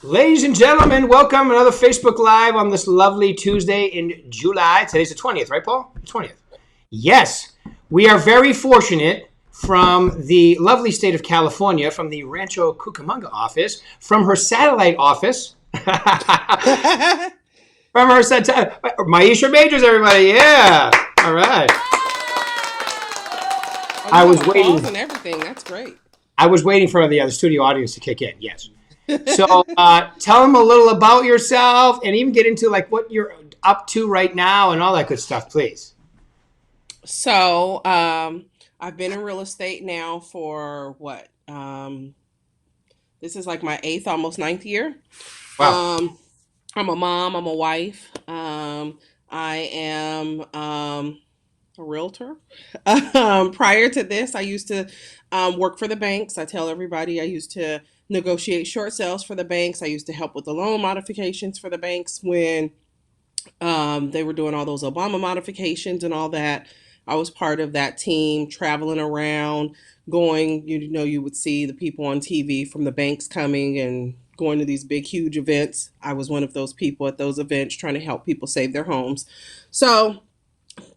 Ladies and gentlemen, welcome another Facebook Live on this lovely Tuesday in July. Today's the 20th, right, Paul? The 20th. Yes, we are very fortunate from the lovely state of California, from the Rancho Cucamonga office, from her satellite office, from her satellite, Myiesha Majors, everybody. Yeah. All right. Oh, I you was have waiting. and everything. That's great. I was waiting for the studio audience to kick in. Yes. So tell them a little about yourself and even get into like what you're up to right now and all that good stuff, please. So, I've been in real estate now for what? This is like my eighth, almost ninth year. Wow. I'm a mom. I'm a wife. I am a realtor. Prior to this, I used to work for the banks. I tell everybody I used to negotiate short sales for the banks. I used to help with the loan modifications for the banks when they were doing all those Obama modifications and all that. I was part of that team, traveling around, going, you would see the people on TV from the banks coming and going to these big, huge events. I was one of those people at those events trying to help people save their homes. So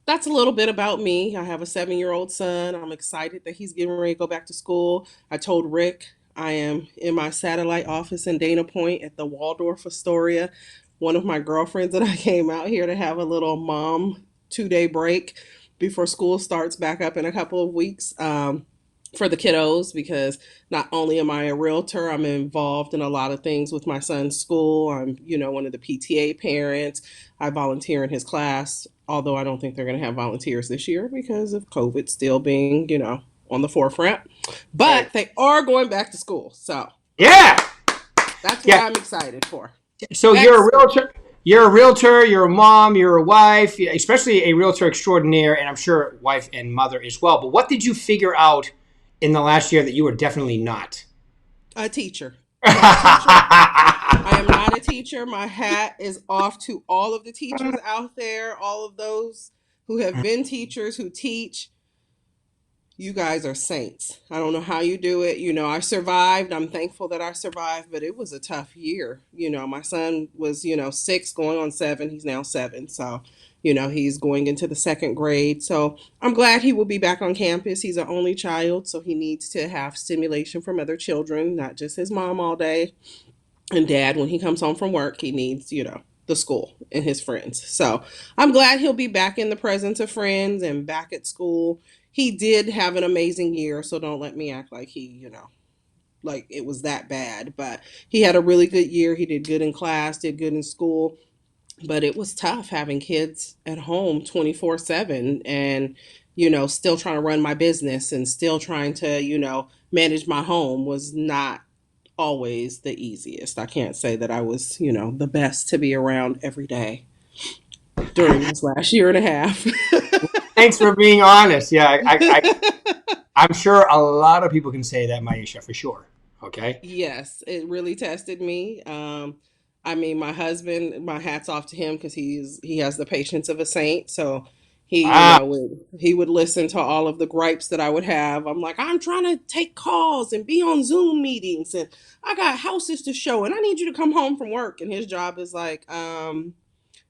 that's a little bit about me. I have a 7-year-old son. I'm excited that he's getting ready to go back to school. I told Rick I am in my satellite office in Dana Point at the Waldorf Astoria. One of my girlfriends and I came out here to have a little mom 2-day break before school starts back up in a couple of weeks. For the kiddos, because not only am I a realtor, I'm involved in a lot of things with my son's school. I'm, one of the PTA parents. I volunteer in his class, although I don't think they're going to have volunteers this year because of COVID still being, on the forefront. Right. But they are going back to school. So Yeah. that's what Yeah. I'm excited for. So you're a realtor. You're a realtor. You're a mom. You're a wife, especially a realtor extraordinaire, and I'm sure wife and mother as well. But what did you figure out in the last year that you were definitely not? A teacher. Not a teacher. I am not a teacher. My hat is off to all of the teachers out there, all of those who have been teachers, who teach. You guys are saints. I don't know how you do it. I survived. I'm thankful that I survived, but it was a tough year. My son was, 6 going on 7. He's now 7. So, he's going into the second grade. So I'm glad he will be back on campus. He's an only child, so he needs to have stimulation from other children, not just his mom all day. And dad, when he comes home from work, he needs, the school and his friends. So I'm glad he'll be back in the presence of friends and back at school. He did have an amazing year, so don't let me act like like it was that bad. But he had a really good year. He did good in class, did good in school. But it was tough having kids at home 24/7 and, still trying to run my business and still trying to, manage my home was not always the easiest. I can't say that I was, the best to be around every day during this last year and a half. Thanks for being honest. Yeah, I'm sure a lot of people can say that, Myiesha, for sure. Okay. Yes, it really tested me. I mean, my husband, my hat's off to him because he has the patience of a saint. So he, Ah, he would listen to all of the gripes that I would have. I'm like, I'm trying to take calls and be on Zoom meetings, and I got houses to show, and I need you to come home from work. And his job is like,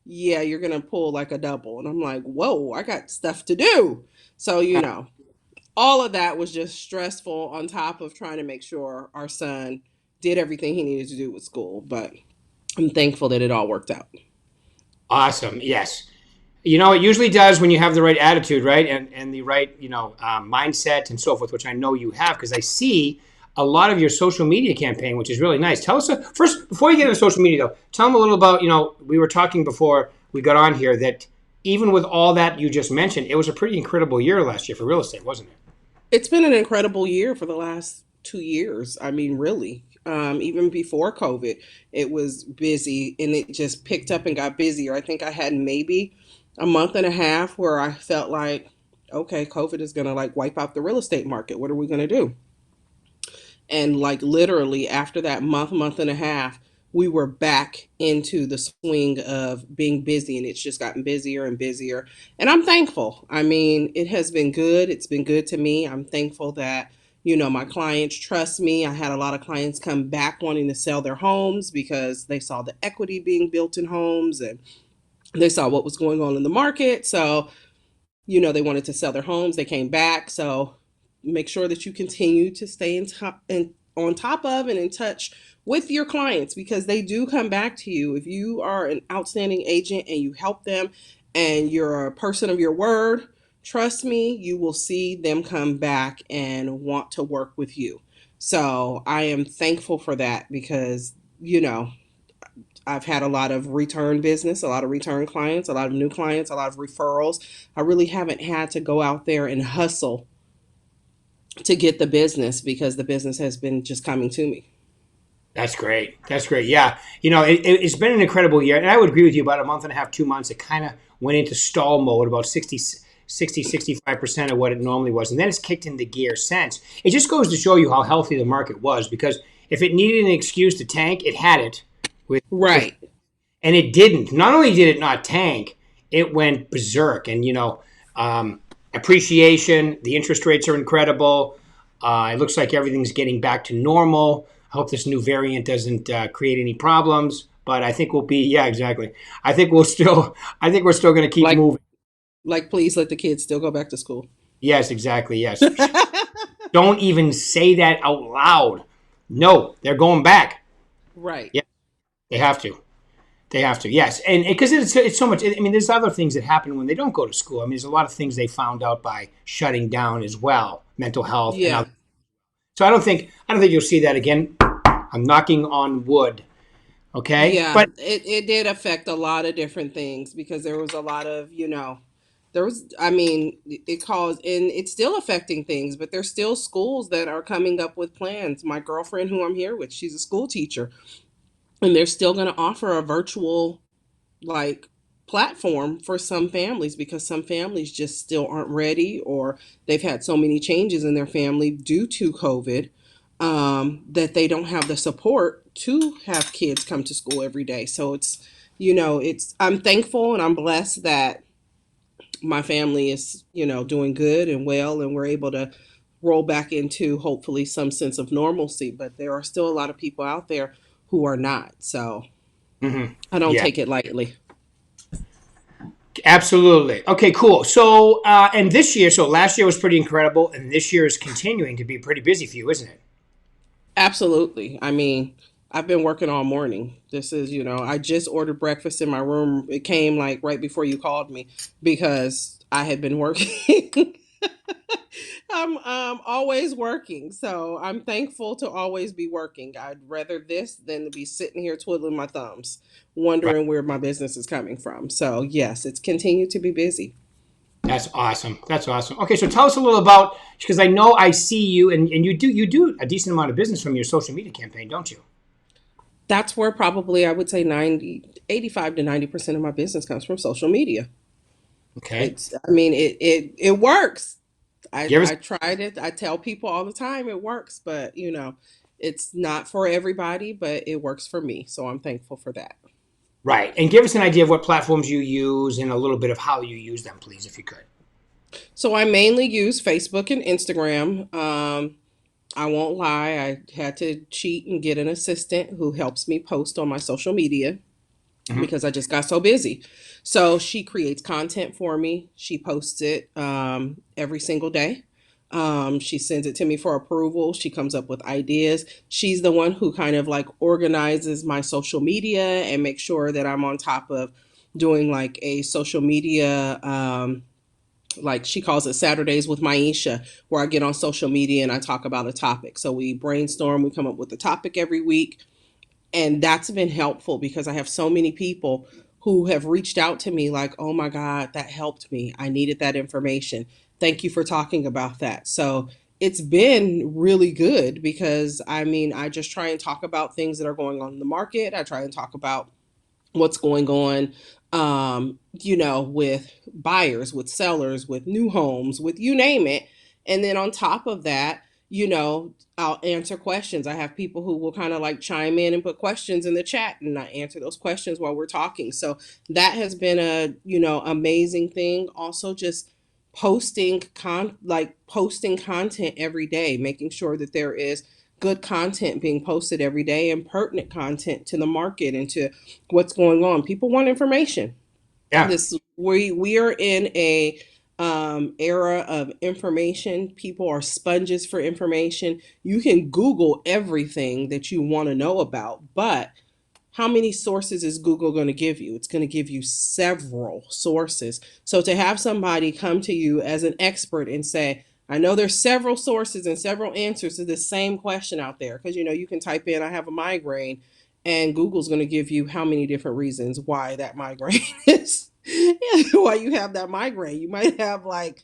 yeah, you're gonna pull like a double. And I'm like, whoa, I got stuff to do. So, all of that was just stressful on top of trying to make sure our son did everything he needed to do with school. But I'm thankful that it all worked out. awesome. Yes. It usually does when you have the right attitude, right? And the right, mindset and so forth, which I know you have because I see a lot of your social media campaign, which is really nice. Tell us first, before you get into social media, though, tell them a little about, we were talking before we got on here that even with all that you just mentioned, it was a pretty incredible year last year for real estate, wasn't it? It's been an incredible year for the last 2 years. I mean, really. Even before COVID, it was busy and it just picked up and got busier. I think I had maybe a month and a half where I felt like, okay, COVID is going to like wipe out the real estate market. What are we going to do? And like literally after that month and a half, we were back into the swing of being busy and it's just gotten busier and busier. And I'm thankful. I mean, it has been good. It's been good to me. I'm thankful that, My clients trust me. I had a lot of clients come back wanting to sell their homes because they saw the equity being built in homes and they saw what was going on in the market. So, they wanted to sell their homes. They came back. So make sure that you continue to stay in top and on top of and in touch with your clients because they do come back to you. If you are an outstanding agent and you help them and you're a person of your word, trust me, you will see them come back and want to work with you. So I am thankful for that because, you know, I've had a lot of return business, a lot of return clients, a lot of new clients, a lot of referrals. I really haven't had to go out there and hustle to get the business because the business has been just coming to me. That's great. That's great. Yeah. It's been an incredible year. And I would agree with you about a month and a half, 2 months. It kind of went into stall mode about 65% of what it normally was. And then it's kicked into gear since. It just goes to show you how healthy the market was because if it needed an excuse to tank, it had it with Right. and it didn't. Not only did it not tank, it went berserk. And appreciation, the interest rates are incredible. It looks like everything's getting back to normal. I hope this new variant doesn't create any problems. But I think we'll be, yeah, exactly. I think we're still going to keep Like moving. please let the kids still go back to school. Yes, exactly. Yes. Don't even say that out loud. No, they're going back. Right. Yeah, they have to. They have to, yes, and because it's so much. I mean, there's other things that happen when they don't go to school. I mean, there's a lot of things they found out by shutting down as well, mental health and Yeah. other. So I don't think you'll see that again. I'm knocking on wood. Okay, Yeah. but It did affect a lot of different things because there was a lot of, there was, I mean, it caused, and it's still affecting things, but there's still schools that are coming up with plans. My girlfriend, who I'm here with, she's a school teacher, and they're still going to offer a virtual like platform for some families because some families just still aren't ready or they've had so many changes in their family due to COVID that they don't have the support to have kids come to school every day. So I'm thankful and I'm blessed that my family is, doing good and well, and we're able to roll back into hopefully some sense of normalcy. But there are still a lot of people out there who are not. So mhm, I don't yeah, take it lightly. absolutely. Okay, cool. So and this year, so last year was pretty incredible, and this year is continuing to be pretty busy for you, isn't it? Absolutely. I mean, I've been working all morning. This is, I just ordered breakfast in my room. It came like right before you called me because I had been working. I'm always working. So I'm thankful to always be working. I'd rather this than to be sitting here twiddling my thumbs, Right. wondering where my business is coming from. So, yes, it's continued to be busy. That's awesome. That's awesome. Okay, so tell us a little about because I know I see you and you do a decent amount of business from your social media campaign, don't you? That's where probably I would say 85 to 90% of my business comes from social media. Okay. I mean, it works. You ever I tried it. I tell people all the time it works, but it's not for everybody, but it works for me. So I'm thankful for that. right? And give us an idea of what platforms you use and a little bit of how you use them, please, if you could. So I mainly use Facebook and Instagram. I won't lie, I had to cheat and get an assistant who helps me post on my social media Hmm. because I just got so busy. So she creates content for me. She posts it every single day. She sends it to me for approval. She comes up with ideas. She's the one who kind of like organizes my social media and makes sure that I'm on top of doing like a social media like she calls it Saturdays with Myiesha, where I get on social media and I talk about a topic. So we brainstorm, we come up with a topic every week. And that's been helpful because I have so many people who have reached out to me like, oh my God, that helped me. I needed that information. Thank you for talking about that. So it's been really good because I mean, I just try and talk about things that are going on in the market. I try and talk about what's going on with buyers, with sellers, with new homes, with you name it. And then on top of that, I'll answer questions. I have people who will kind of like chime in and put questions in the chat and I answer those questions while we're talking. So that has been a, amazing thing. Also just posting content every day, making sure that there is good content being posted every day and pertinent content to the market and to what's going on. People want information. Yeah. We are in a era of information. People are sponges for information. You can Google everything that you want to know about, but how many sources is Google going to give you? It's going to give you several sources. So to have somebody come to you as an expert and say, I know there's several sources and several answers to the same question out there, because you can type in I have a migraine and Google's going to give you how many different reasons why that migraine is why you have that migraine. You might have like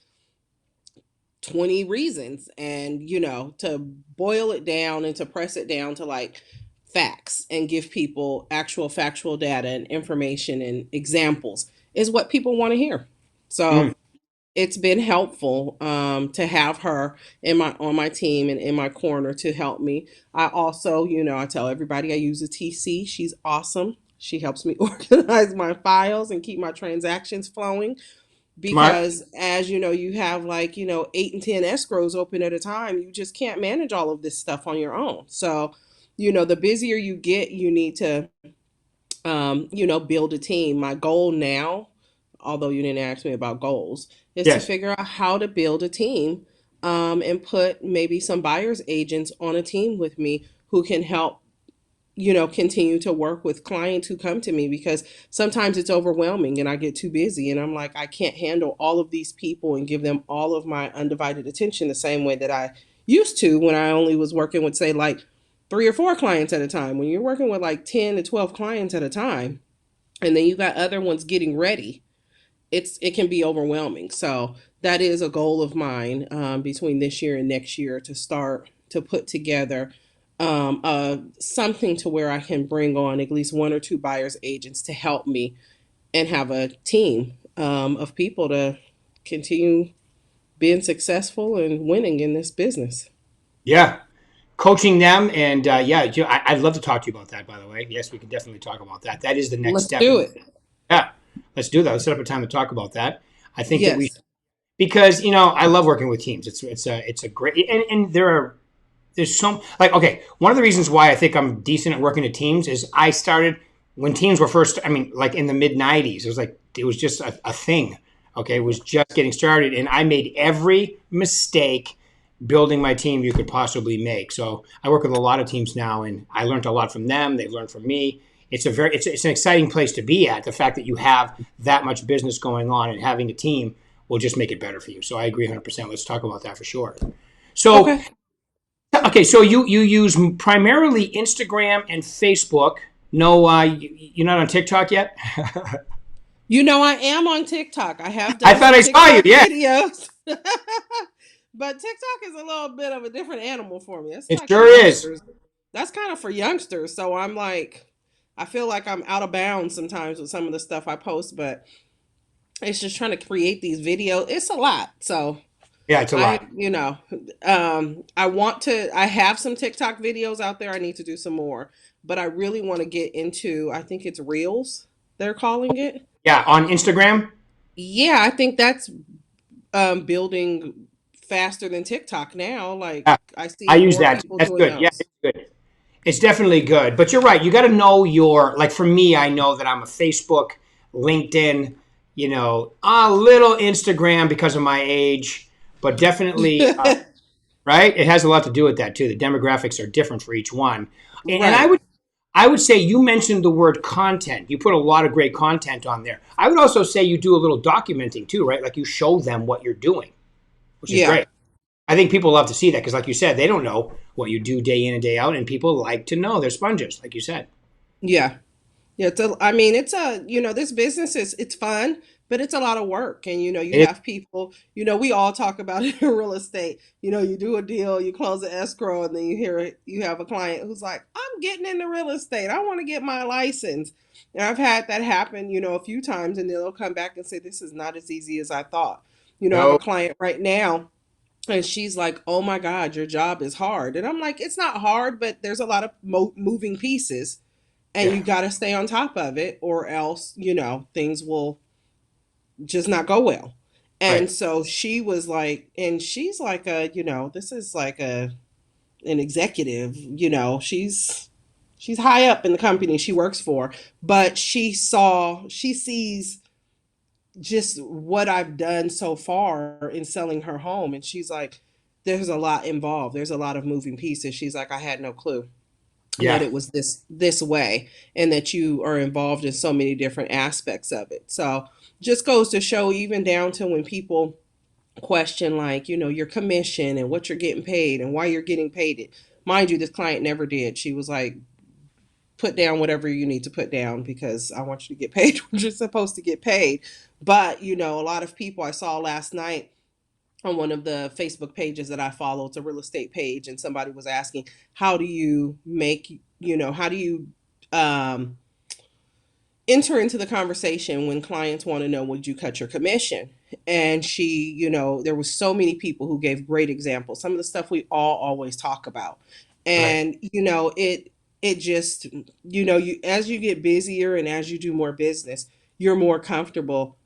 20 reasons, and to boil it down and to press it down to like facts and give people actual factual data and information and examples is what people want to hear. So Mm. it's been helpful to have her on my team and in my corner to help me. I also, I tell everybody I use a TC. She's awesome. She helps me organize my files and keep my transactions flowing, Smart. because as you have like 8 and 10 escrows open at a time. You just can't manage all of this stuff on your own. So the busier you get, you need to build a team. My goal now, although you didn't ask me about goals, is to Yes. figure out how to build a team, and put maybe some buyers agents on a team with me who can help continue to work with clients who come to me, because sometimes it's overwhelming and I get too busy and I'm like, I can't handle all of these people and give them all of my undivided attention the same way that I used to when I only was working with, say, like 3 or 4 clients at a time. When you're working with like 10 to 12 clients at a time, and then you got other ones getting ready, it can be overwhelming. So that is a goal of mine, between this year and next year, to start to put together something to where I can bring on at least 1 or 2 buyers agents to help me and have a team of people to continue being successful and winning in this business. Yeah. Coaching them, and yeah, I'd love to talk to you about that. By the way, yes, we can definitely talk about that. That is the next Let's step. do it. Yeah, let's do that. Let's set up a time to talk about that. I think that we, Yes. because I love working with teams. It's a great, and there's some, like, okay, one of the reasons why I think I'm decent at working at teams is I started when teams were first, I mean, like in the mid 90s. It was just a thing. Okay, it was just getting started, and I made every mistake building my team you could possibly make. So I work with a lot of teams now, and I learned a lot from them. They've learned from me. It's an exciting place to be at. The fact that you have that much business going on and having a team will just make it better for you. So I agree 100%. Let's talk about that for sure. So Okay. okay, so you use primarily Instagram and Facebook. No, you're not on TikTok yet. I am on TikTok. I have I done thought some I saw you. TikTok Yeah, videos. But TikTok is a little bit of a different animal for me. It's it like for sure is. youngsters. That's kind of for youngsters. So I'm like, I feel like I'm out of bounds sometimes with some of the stuff I post, but it's just trying to create these videos. It's a lot. So Yeah, it's a I, lot. I have some TikTok videos out there. I need to do some more, but I really want to get into, I think it's Reels, they're calling it. Yeah, on Instagram. Yeah, I think that's building faster than TikTok now. Like Yeah, I I see use more that. people That's doing good. Yeah, those. it's good. It's definitely good. But you're right. You got to know your, like, for me, I know that I'm a Facebook, LinkedIn, a little Instagram because of my age, but definitely, right? It has a lot to do with that too. The demographics are different for each one. And Right. I would say you mentioned the word content. You put a lot of great content on there. I would also say you do a little documenting too, right? Like you show them what you're doing, which is Yeah. great. I think people love to see that because, like you said, they don't know what you do day in and day out, and people like to know. They're sponges, like you said. Yeah. Yeah, I mean, this business it's fun, but it's a lot of work. And, you It is. have people, we all talk about it in real estate. You do a deal, you close the escrow, and then you have a client who's like, I'm getting into real estate. I want to get my license. And I've had that happen, a few times, and then they'll come back and say, this is not as easy as I thought. I have a No. client right now, and she's like, oh my God, your job is hard. And I'm like, it's not hard, but there's a lot of moving pieces, and Yeah. you got to stay on top of it, or else things will just not go well. Right. And so she was like, and she's like a, this is like an executive, she's high up in the company she works for, but she sees just what I've done so far in selling her home, and she's like, there's a lot involved. There's a lot of moving pieces. She's like, I had no clue that Yeah. it was this way, and that you are involved in so many different aspects of it. So just goes to show, even down to when people question, like, your commission and what you're getting paid and why you're getting paid it. Mind you, this client never did. She was like, put down whatever you need to put down because I want you to get paid what you're supposed to get paid. But, a lot of people I saw last night on one of the Facebook pages that I follow, it's a real estate page, and somebody was asking, how do you make, how do you um, enter into the conversation when clients want to know, would you cut your commission? And she, there was so many people who gave great examples, some of the stuff we all always talk about. Right. And it just, you, as you get busier and as you do more business, you're more comfortable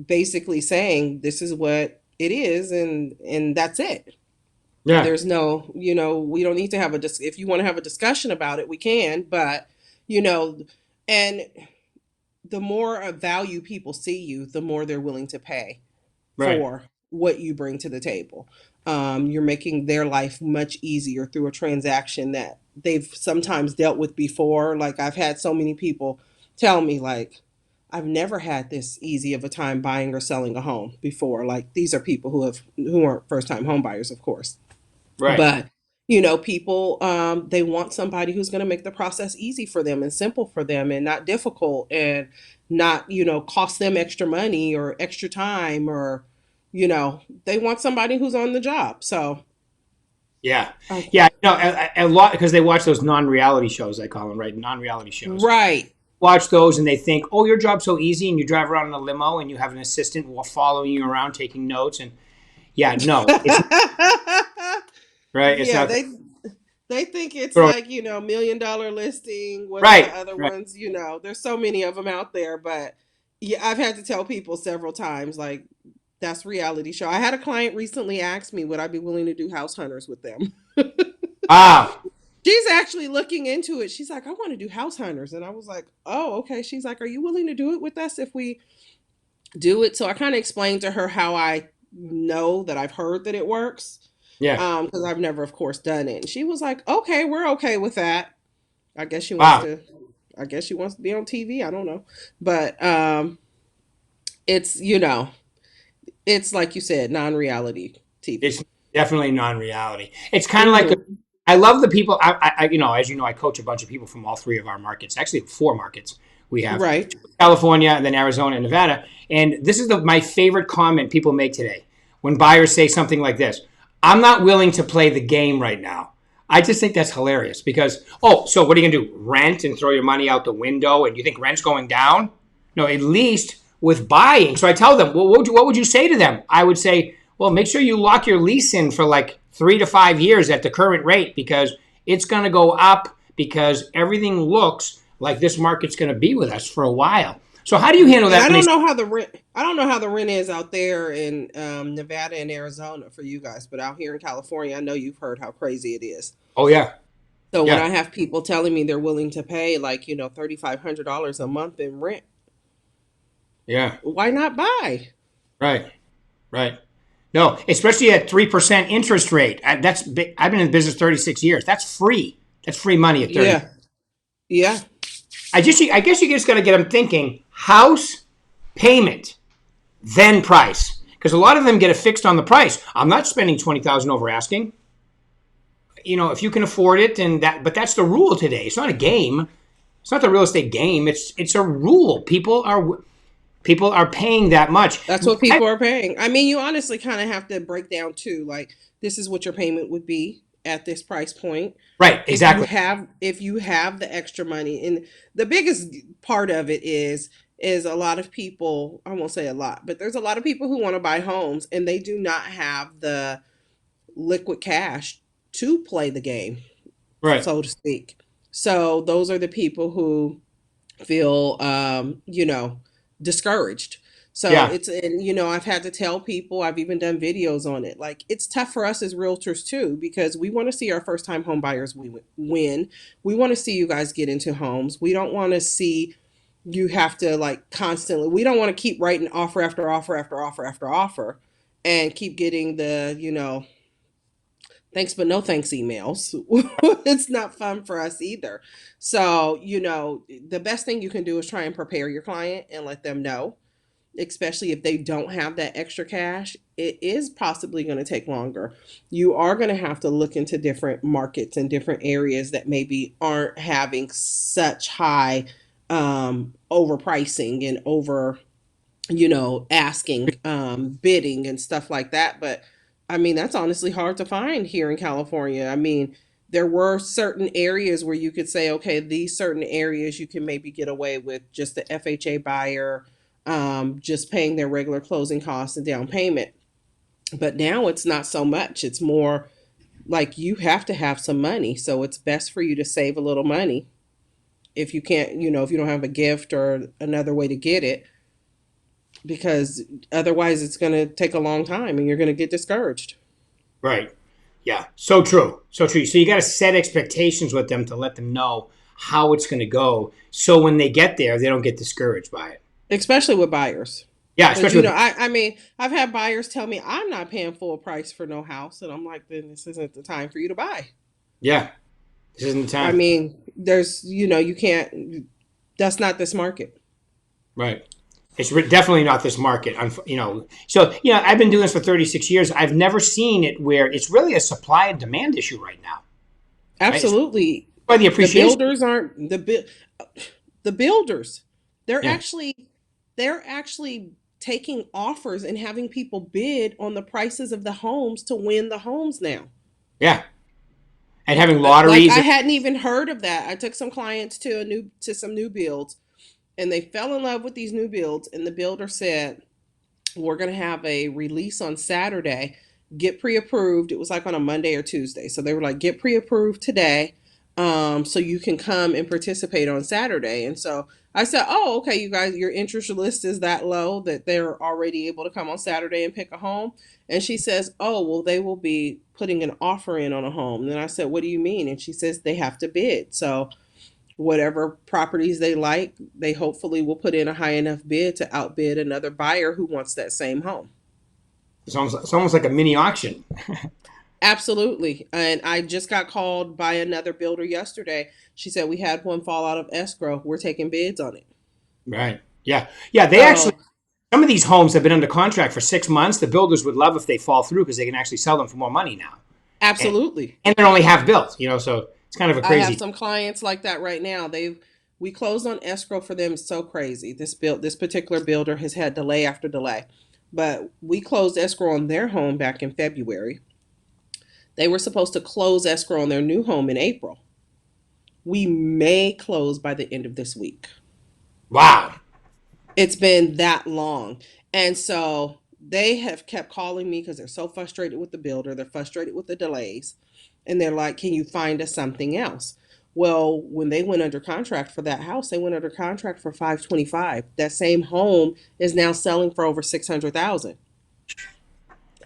basically saying this is what it is, and that's it. Yeah. There's no, we don't need to have if you want to have a discussion about it, we can, but you know and the more of value people see you, the more they're willing to pay Right. for what you bring to the table. You're making their life much easier through a transaction that they've sometimes dealt with before. Like, I've had so many people tell me, like, I've never had this easy of a time buying or selling a home before. Like, these are people who aren't first time home buyers, of course, Right. but people, they want somebody who's going to make the process easy for them and simple for them and not difficult, and not cost them extra money or extra time, or they want somebody who's on the job. So Yeah. uh, Yeah. No, a lot because they watch those non-reality shows, I call them, right? Non-reality shows. right. Watch those and they think, oh, your job's so easy, and you drive around in a limo and you have an assistant following you around taking notes. And yeah, no, it's right. It's Yeah, not they think it's that. like, $1 million listing. What are the Right. other Right. ones? There's so many of them out there, but yeah, I've had to tell people several times, like, that's reality show. I had a client recently ask me, would I be willing to do house hunters with them? Wow. She's actually looking into it. She's like, I want to do house hunters. And I was like, oh, okay. She's like, are you willing to do it with us if we do it? So I kind of explained to her how I know that I've heard that it works. Yeah. Because I've never, of course, done it. And she was like, okay, we're okay with that. I guess she wants Wow. to I guess she wants to be on TV. I don't know. But it's, it's like you said, non-reality TV. It's definitely non-reality. It's kind of like Hmm. I love the people. As you know, I coach a bunch of people from all three of our markets. Actually, four markets. We have Right. California, and then Arizona and Nevada. And this is my favorite comment people make today when buyers say something like this: "I'm not willing to play the game right now." I just think that's hilarious because, oh, so what are you gonna do? Rent and throw your money out the window? And you think rent's going down? No, at least with buying. So I tell them, well, what would you say to them? I would say, well, make sure you lock your lease in for like 3 to 5 years at the current rate, because it's going to go up, because everything looks like this market's going to be with us for a while. So how do you handle And that I when they don't say, know how the rent. I don't know how the rent is out there in Nevada and Arizona for you guys, but out here in California, I know you've heard how crazy it is. oh yeah, So when yeah, I have people telling me they're willing to pay, like, $3,500 a month in rent, yeah, why not buy? right, right. No, especially at 3% interest rate. That's big. I've been in business 36 years. That's free. That's free money at 30. Yeah, yeah. I guess you just got to get them thinking house payment, then price, because a lot of them get it fixed on the price. I'm not spending 20,000 over asking. If you can afford it, and but that's the rule today. It's not a game. It's not the real estate game. It's a rule. People are paying that much. That's what people are paying. I mean, you honestly kind of have to break down too. Like, this is what your payment would be at this price point. Right, exactly. If you have the extra money, and the biggest part of it is a lot of people, I won't say a lot, but there's a lot of people who want to buy homes and they do not have the liquid cash to play the game, Right. so to speak. So those are the people who feel discouraged. So Yeah. it's, and I've had to tell people, I've even done videos on it. Like, it's tough for us as realtors too, because we want to see our first time home buyers win. We want to see you guys get into homes. We don't want to see you have to like constantly, we don't want to keep writing offer after offer after offer after offer and keep getting the, thanks but no thanks emails. It's not fun for us either. So, the best thing you can do is try and prepare your client and let them know, especially if they don't have that extra cash, it is possibly going to take longer. You are going to have to look into different markets and different areas that maybe aren't having such high overpricing and over, asking, bidding and stuff like that. But I mean, that's honestly hard to find here in California. I mean, there were certain areas where you could say, okay, these certain areas you can maybe get away with just the FHA buyer, just paying their regular closing costs and down payment. But now it's not so much. It's more like you have to have some money. So it's best for you to save a little money if you can't, if you don't have a gift or another way to get it, because otherwise it's going to take a long time and you're going to get discouraged. Right. Yeah. So true. So true. So you got to set expectations with them to let them know how it's going to go. So when they get there, they don't get discouraged by it. Especially with buyers. Yeah. Especially I mean, I've had buyers tell me I'm not paying full price for no house. And I'm like, then this isn't the time for you to buy. Yeah. This isn't the time. I mean, there's, you can't, that's not this market. Right. It's definitely not this market, So, I've been doing this for 36 years. I've never seen it where it's really a supply and demand issue right now. Absolutely. Right? By the appreciation. The builders aren't the builders. They're actually taking offers and having people bid on the prices of the homes to win the homes now. Yeah. And having lotteries. Like, I hadn't even heard of that. I took some clients to some new builds. And they fell in love with these new builds. And the builder said, we're going to have a release on Saturday. Get pre-approved. It was like on a Monday or Tuesday. So they were like, get pre-approved today, so you can come and participate on Saturday. And so I said, oh, okay, you guys, your interest list is that low that they're already able to come on Saturday and pick a home. And she says, oh, well, they will be putting an offer in on a home. And then I said, what do you mean? And she says, they have to bid. So whatever properties they like, they hopefully will put in a high enough bid to outbid another buyer who wants that same home. It's almost like a mini auction. Absolutely. And I just got called by another builder yesterday. She said, we had one fall out of escrow. We're taking bids on it. Right. Yeah. Yeah. They actually, some of these homes have been under contract for 6 months. The builders would love if they fall through because they can actually sell them for more money now. Absolutely. And they're only half built, so it's kind of a crazy. I have some clients like that right now. We closed on escrow for them. So crazy. This particular builder has had delay after delay, but we closed escrow on their home back in February. They were supposed to close escrow on their new home in April. We may close by the end of this week. Wow. It's been that long. And so they have kept calling me because they're so frustrated with the builder. They're frustrated with the delays. And they're like, can you find us something else? Well, when they went under contract for that house, they went under contract for $525,000. That same home is now selling for over $600,000.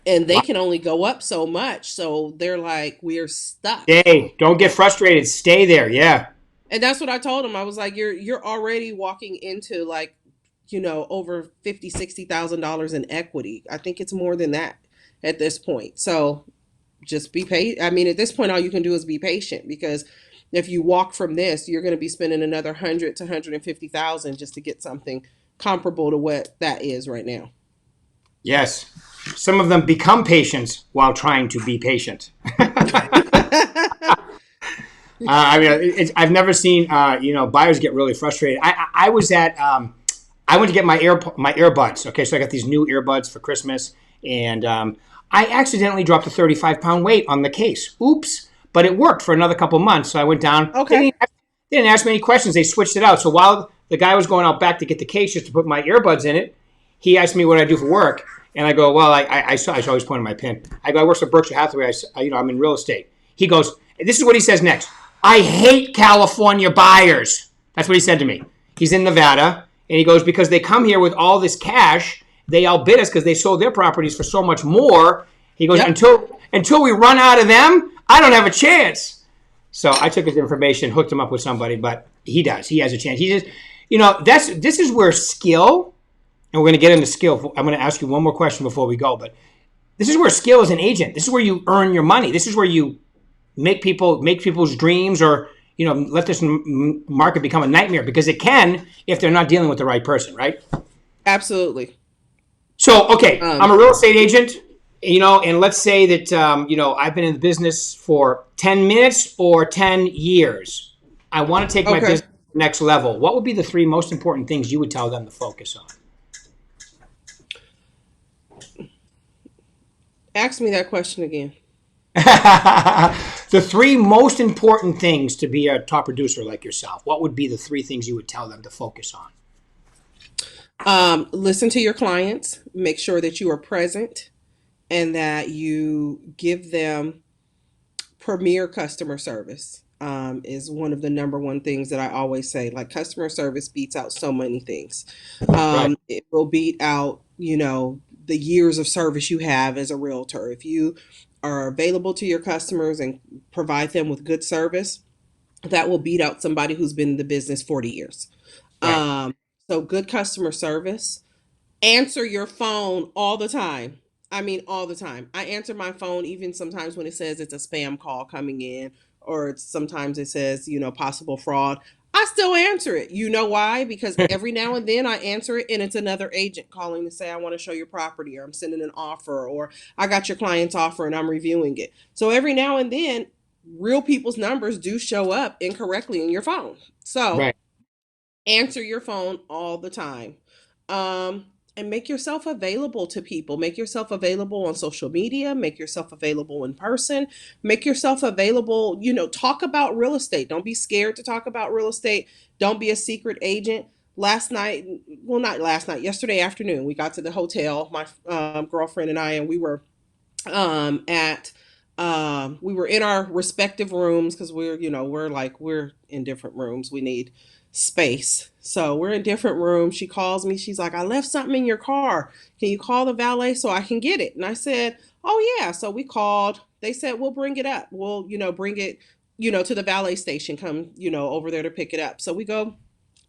And they can only go up so much. So they're like, we're stuck. Hey, don't get frustrated. Stay there. Yeah. And that's what I told them. I was like, you're already walking into like, over $50,000, $60,000 in equity. I think it's more than that at this point. So just be patient. I mean, at this point, all you can do is be patient, because if you walk from this, you're going to be spending another $100,000 to $150,000 just to get something comparable to what that is right now. Yes. Some of them become patients while trying to be patient. I've never seen, buyers get really frustrated. I went to get my earbuds. Okay, so I got these new earbuds for Christmas, and I accidentally dropped a 35-pound weight on the case. Oops. But it worked for another couple months. So I went down. Okay. They didn't ask me any questions. They switched it out. So while the guy was going out back to get the case just to put my earbuds in it, he asked me what I do for work. And I go, well, I always point at my pin. I go, I work for Berkshire Hathaway. I'm in real estate. He goes, this is what he says next. I hate California buyers. That's what he said to me. He's in Nevada. And he goes, because they come here with all this cash, they outbid us because they sold their properties for so much more. He goes, Yep. until we run out of them, I don't have a chance. So I took his information, hooked him up with somebody, but he does. He has a chance. He just, this is where skill, and we're going to get into skill. I'm going to ask you one more question before we go, but this is where skill as an agent. This is where you earn your money. This is where you make people's dreams, or let this market become a nightmare, because it can if they're not dealing with the right person, right? Absolutely. So, okay, I'm a real estate agent, and let's say that I've been in the business for 10 minutes or 10 years. I want to take my business to the next level. What would be the 3 most important things you would tell them to focus on? Ask me that question again. The 3 most important things to be a top producer like yourself. What would be the 3 things you would tell them to focus on? Listen to your clients. Make sure that you are present and that you give them premier customer service. Is one of the number one things that I always say. Like, customer service beats out so many things. Right. It will beat out, the years of service you have as a realtor. If you are available to your customers and provide them with good service, that will beat out somebody who's been in the business 40 years. Right. Um, so good customer service. Answer your phone all the time. I mean, all the time. I answer my phone even sometimes when it says it's a spam call coming in, or sometimes it says, possible fraud. I still answer it. You know why? Because every now and then I answer it and it's another agent calling to say, I want to show your property, or I'm sending an offer, or I got your client's offer and I'm reviewing it. So every now and then, real people's numbers do show up incorrectly in your phone. So Right. answer your phone all the time. And make yourself available to people. Make yourself available on social media. Make yourself available in person. Make yourself available, talk about real estate. Don't be scared to talk about real estate. Don't be a secret agent. Last night, well, not last night, yesterday afternoon, we got to the hotel, my girlfriend and I, and we were at we were in our respective rooms, because we're in different rooms. We need space. So we're in different rooms. She calls me. She's like, I left something in your car. Can you call the valet so I can get it? And I said, oh yeah. So we called. They said, we'll bring it up. We'll, bring it, to the valet station. Come, over there to pick it up. So we go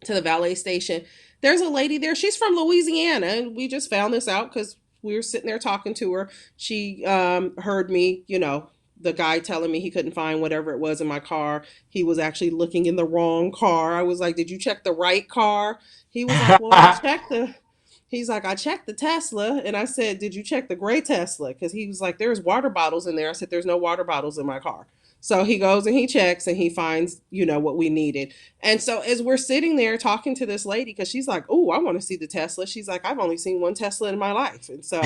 to the valet station. There's a lady there. She's from Louisiana. And we just found this out because we were sitting there talking to her. She heard me, the guy telling me he couldn't find whatever it was in my car. He was actually looking in the wrong car. I was like, did you check the right car? He was like, well, he's like, I checked the Tesla. And I said, did you check the gray Tesla? Because he was like, there's water bottles in there. I said, there's no water bottles in my car. So he goes and he checks and he finds, what we needed. And so as we're sitting there talking to this lady, because she's like, oh, I want to see the Tesla. She's like, I've only seen one Tesla in my life. And so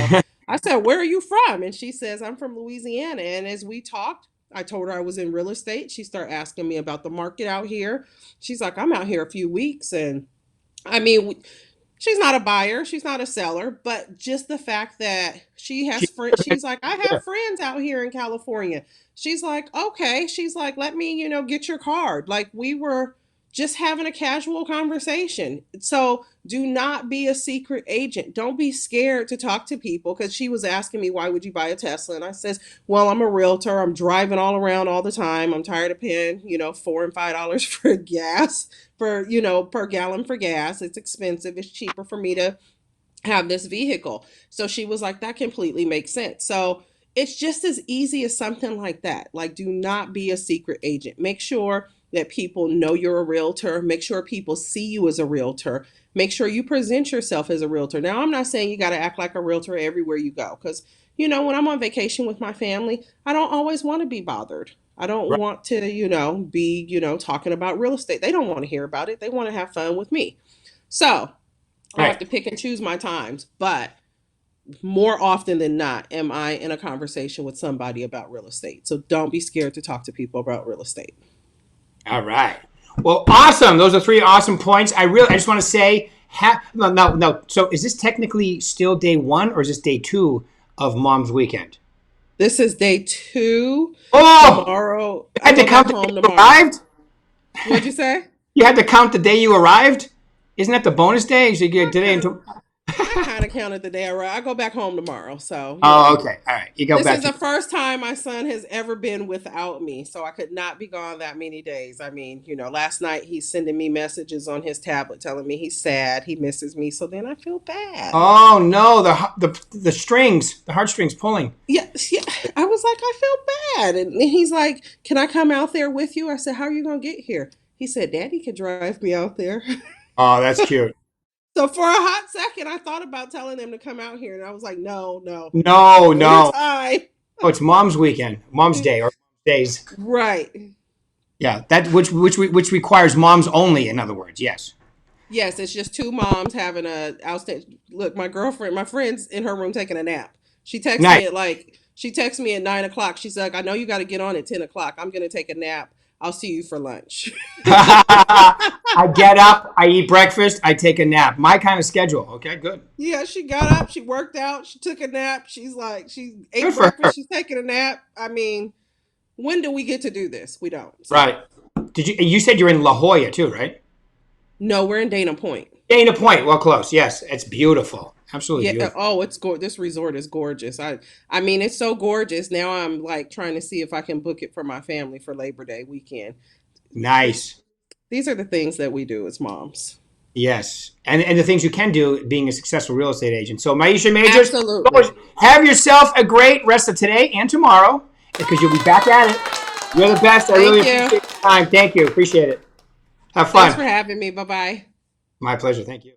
I said, where are you from? And she says, I'm from Louisiana. And as we talked, I told her I was in real estate. She started asking me about the market out here. She's like, I'm out here a few weeks. And I mean, she's not a buyer, she's not a seller, but just the fact that she has friends, she's like, I have friends out here in California. She's like, okay. She's like, let me, get your card. Like, we were just having a casual conversation. So do not be a secret agent. Don't be scared to talk to people, because she was asking me, why would you buy a Tesla? And I says, well, I'm a realtor. I'm driving all around all the time. I'm tired of paying, $4 and $5 for gas, for, per gallon for gas. It's expensive. It's cheaper for me to have this vehicle. So she was like, that completely makes sense. So it's just as easy as something like that. Like, do not be a secret agent. Make sure that people know you're a realtor. Make sure people see you as a realtor. Make sure you present yourself as a realtor. Now, I'm not saying you got to act like a realtor everywhere you go, because, when I'm on vacation with my family, I don't always want to be bothered. I don't Right. want to, be, talking about real estate. They don't want to hear about it. They want to have fun with me. So I have Right. to pick and choose my times, but more often than not, am I in a conversation with somebody about real estate. So don't be scared to talk to people about real estate. All right. Well, awesome. Those are 3 awesome points. I just want to say, no. So is this technically still day 1, or is this day 2 of Mom's Weekend? This is day 2. Oh, Tomorrow, you I had to go back count the day home you tomorrow. arrived? What'd you say? You had to count the day you arrived? Isn't that the bonus day? So you get I today and kind of, tomorrow. I kind of counted the day. I go back home tomorrow, so Oh, okay. All right. You go this back is to. the first time my son has ever been without me, so I could not be gone that many days. I mean, last night he's sending me messages on his tablet telling me he's sad, he misses me. So then I feel bad. Oh no, the strings, the heartstrings pulling. Yeah, yeah. I was like, I feel bad, and he's like, "Can I come out there with you?" I said, "How are you gonna get here?" He said, "Daddy could drive me out there." Oh, that's cute. So for a hot second, I thought about telling them to come out here, and I was like, "No, no, No, no, your no. time." Oh, it's Mom's weekend, Mom's day, or days. Right. Yeah, that which requires moms only. In other words, yes. Yes, it's just two moms having a outstanding. Look, my friend's in her room taking a nap. Nice. She texts me at 9 o'clock. She's like, I know you got to get on at 10 o'clock. I'm gonna take a nap. I'll see you for lunch. I get up, I eat breakfast, I take a nap. My kind of schedule. Okay, good. Yeah, she got up, she worked out, she took a nap. She Good ate for her. breakfast, she's taking a nap. I mean, when do we get to do this? We don't. So Right. Did you said you're in La Jolla too, right? no, we're in Dana Point. Dana Point. Well, close. Yes, it's beautiful. Absolutely Yeah. beautiful. Oh, it's this resort is gorgeous. I mean, it's so gorgeous. Now I'm like trying to see if I can book it for my family for Labor Day weekend. Nice. These are the things that we do as moms. Yes, and the things you can do being a successful real estate agent. So, Myiesha Majors, Absolutely. have yourself a great rest of today and tomorrow because you'll be back at it. You're the best. I really Thank you. appreciate your time. Thank you. Appreciate it. Have Thanks for fun. having me. Bye bye. My pleasure. Thank you.